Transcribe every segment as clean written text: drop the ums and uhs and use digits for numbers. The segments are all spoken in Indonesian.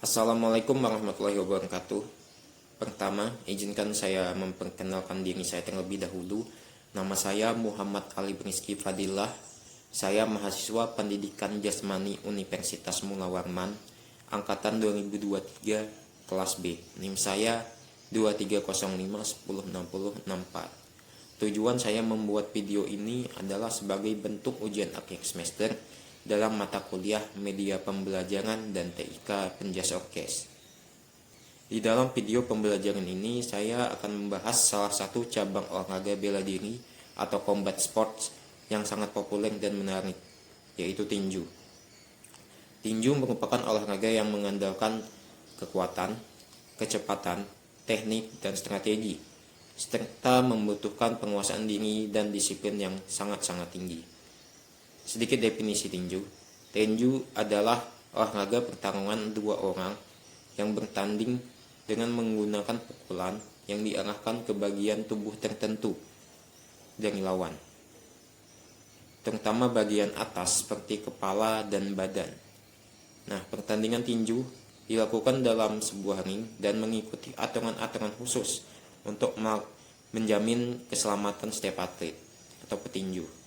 Assalamualaikum warahmatullahi wabarakatuh. Pertama, izinkan saya memperkenalkan diri saya terlebih dahulu. Nama saya Muhammad Ali Rizky Fadillah. Saya mahasiswa Pendidikan Jasmani Universitas Mula Warman, angkatan 2023, kelas B. NIM saya 2305106064. Tujuan saya membuat video ini adalah sebagai bentuk ujian akhir semester dalam mata kuliah Media Pembelajaran dan TIK Penjas Orkes. Di dalam video pembelajaran ini saya akan membahas salah satu cabang olahraga bela diri atau combat sports yang sangat populer dan menarik, yaitu tinju. Tinju merupakan olahraga yang mengandalkan kekuatan, kecepatan, teknik, dan strategi, serta membutuhkan penguasaan diri dan disiplin yang sangat-sangat tinggi. Sedikit definisi tinju. Tinju adalah olahraga pertarungan dua orang yang bertanding dengan menggunakan pukulan yang diarahkan ke bagian tubuh tertentu dari lawan, terutama bagian atas seperti kepala dan badan. Nah, pertandingan tinju dilakukan dalam sebuah ring dan mengikuti aturan-aturan khusus untuk menjamin keselamatan setiap atlet atau petinju.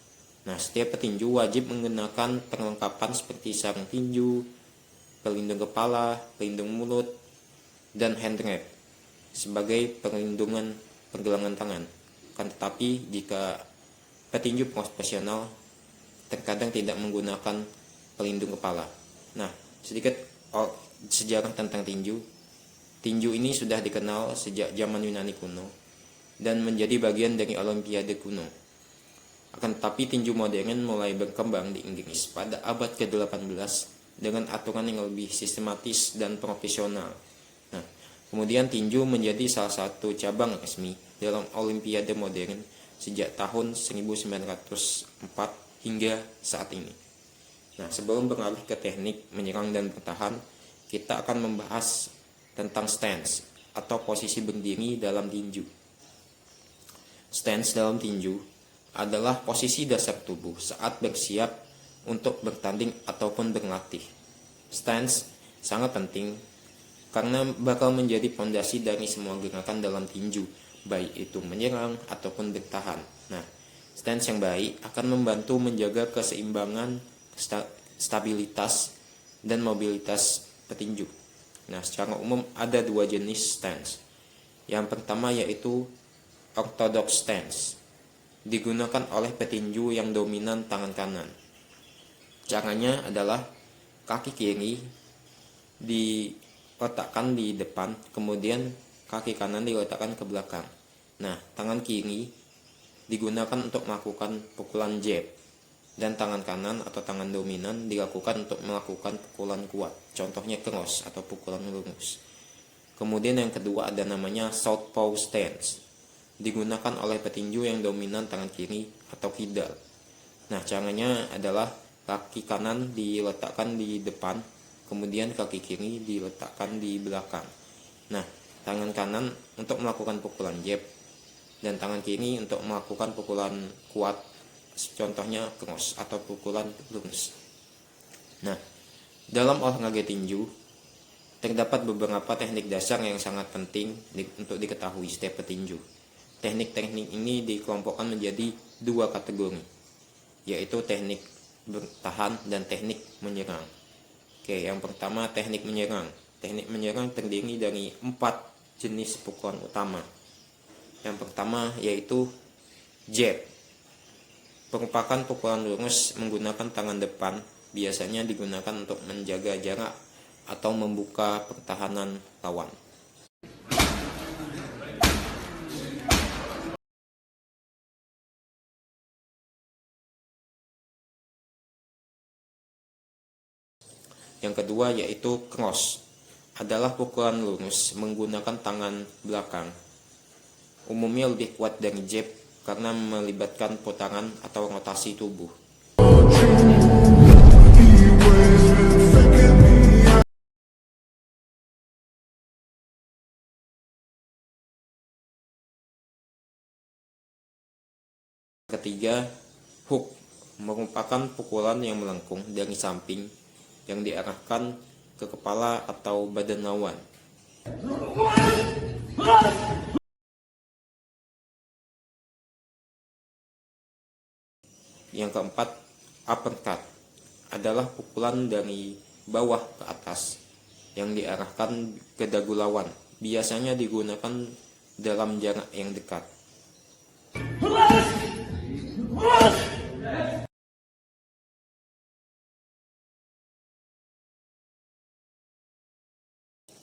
Nah, setiap petinju wajib menggunakan perlengkapan seperti sarung tinju, pelindung kepala, pelindung mulut, dan hand wrap sebagai perlindungan pergelangan tangan. Kan tetapi jika petinju profesional terkadang tidak menggunakan pelindung kepala. Nah, sedikit sejarah tentang tinju. Tinju ini sudah dikenal sejak zaman Yunani kuno dan menjadi bagian dari Olimpiade kuno. Akan tetapi tinju modern mulai berkembang di Inggris pada abad ke-18 dengan aturan yang lebih sistematis dan profesional. Nah, kemudian tinju menjadi salah satu cabang resmi dalam Olimpiade modern sejak tahun 1904 hingga saat ini. Nah, sebelum beralih ke teknik menyerang dan bertahan, kita akan membahas tentang stance atau posisi berdiri dalam tinju. Stance dalam tinju adalah posisi dasar tubuh saat bersiap untuk bertanding ataupun berlatih. Stance sangat penting karena bakal menjadi fondasi dari semua gerakan dalam tinju, baik itu menyerang ataupun bertahan. Nah, stance yang baik akan membantu menjaga keseimbangan, stabilitas, dan mobilitas petinju. Nah, secara umum ada dua jenis stance. Yang pertama yaitu orthodox stance, digunakan oleh petinju yang dominan tangan kanan. Caranya adalah kaki kiri diletakkan di depan, kemudian kaki kanan diletakkan ke belakang. Nah, tangan kiri digunakan untuk melakukan pukulan jab, dan tangan kanan atau tangan dominan dilakukan untuk melakukan pukulan kuat, contohnya cross atau pukulan lurus. Kemudian yang kedua ada namanya southpaw stance, digunakan oleh petinju yang dominan tangan kiri atau kidal. Nah, caranya adalah kaki kanan diletakkan di depan, kemudian kaki kiri diletakkan di belakang. Nah, tangan kanan untuk melakukan pukulan jab dan tangan kiri untuk melakukan pukulan kuat, contohnya cross atau pukulan lurus. Nah, dalam olahraga tinju terdapat beberapa teknik dasar yang sangat penting untuk diketahui setiap petinju. Teknik-teknik ini dikelompokkan menjadi dua kategori, yaitu teknik bertahan dan teknik menyerang. Oke, yang pertama teknik menyerang. Teknik menyerang terdiri dari 4 jenis pukulan utama. Yang pertama yaitu jab, merupakan pukulan lurus menggunakan tangan depan, biasanya digunakan untuk menjaga jarak atau membuka pertahanan lawan. Yang kedua yaitu cross, adalah pukulan lurus menggunakan tangan belakang. Umumnya lebih kuat dari jab karena melibatkan putaran atau rotasi tubuh. Ketiga, hook, merupakan pukulan yang melengkung dari samping yang diarahkan ke kepala atau badan lawan. Yang keempat, uppercut adalah pukulan dari bawah ke atas yang diarahkan ke dagu lawan. Biasanya digunakan dalam jarak yang dekat.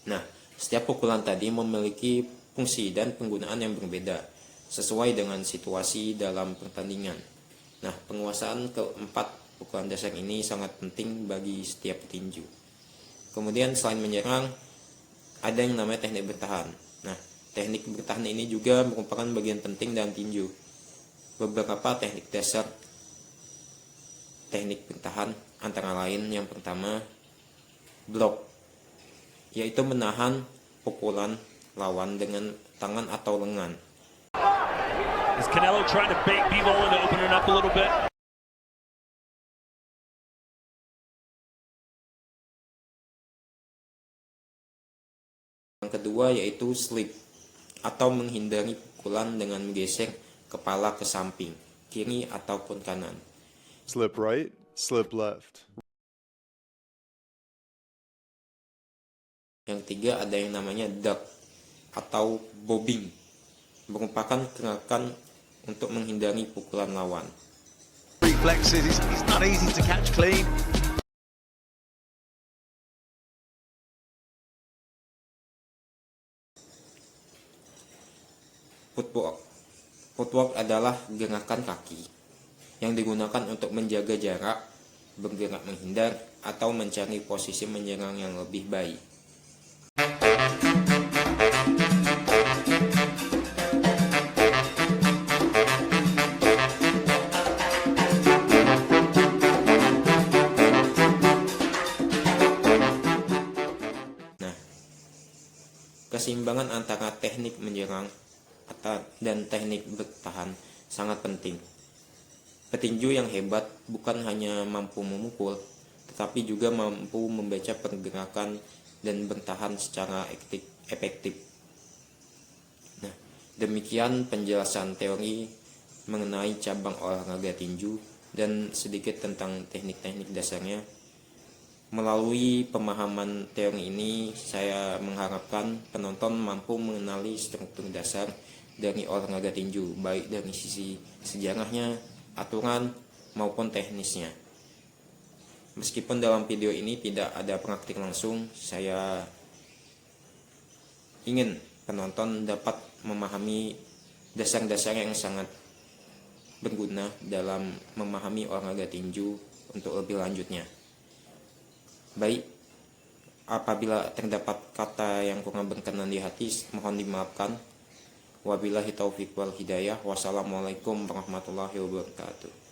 Nah, setiap pukulan tadi memiliki fungsi dan penggunaan yang berbeda sesuai dengan situasi dalam pertandingan. Nah, penguasaan keempat pukulan dasar ini sangat penting bagi setiap petinju. Kemudian selain menyerang, ada yang namanya teknik bertahan. Nah, teknik bertahan ini juga merupakan bagian penting dalam tinju. Beberapa teknik dasar teknik bertahan antara lain yang pertama, block, yaitu menahan pukulan lawan dengan tangan atau lengan. Is Canelo trying to bait Bivol into opening up a little bit? Yang kedua yaitu slip, atau menghindari pukulan dengan menggeser kepala ke samping, kiri ataupun kanan. Slip right, slip left. Yang ketiga ada yang namanya duck atau bobbing, merupakan gerakan untuk menghindari pukulan lawan. Reflexes, it's not easy to catch clean. Footwork. Footwork adalah gerakan kaki yang digunakan untuk menjaga jarak, bergerak menghindar, atau mencari posisi menyerang yang lebih baik. Nah, keseimbangan antara teknik menyerang dan teknik bertahan sangat penting. Petinju yang hebat bukan hanya mampu memukul, tetapi juga mampu membaca pergerakan dan bertahan secara efektif. Nah, demikian penjelasan teori mengenai cabang olahraga tinju dan sedikit tentang teknik-teknik dasarnya. Melalui pemahaman teori ini, saya mengharapkan penonton mampu mengenali struktur dasar dari olahraga tinju, baik dari sisi sejarahnya, aturan, maupun teknisnya. Meskipun dalam video ini tidak ada praktik langsung, saya ingin penonton dapat memahami dasar-dasar yang sangat berguna dalam memahami olahraga tinju untuk lebih lanjutnya. Baik, apabila terdapat kata yang kurang berkenan di hati, mohon dimaafkan. Wabillahi taufiq wal hidayah. Wassalamualaikum warahmatullahi wabarakatuh.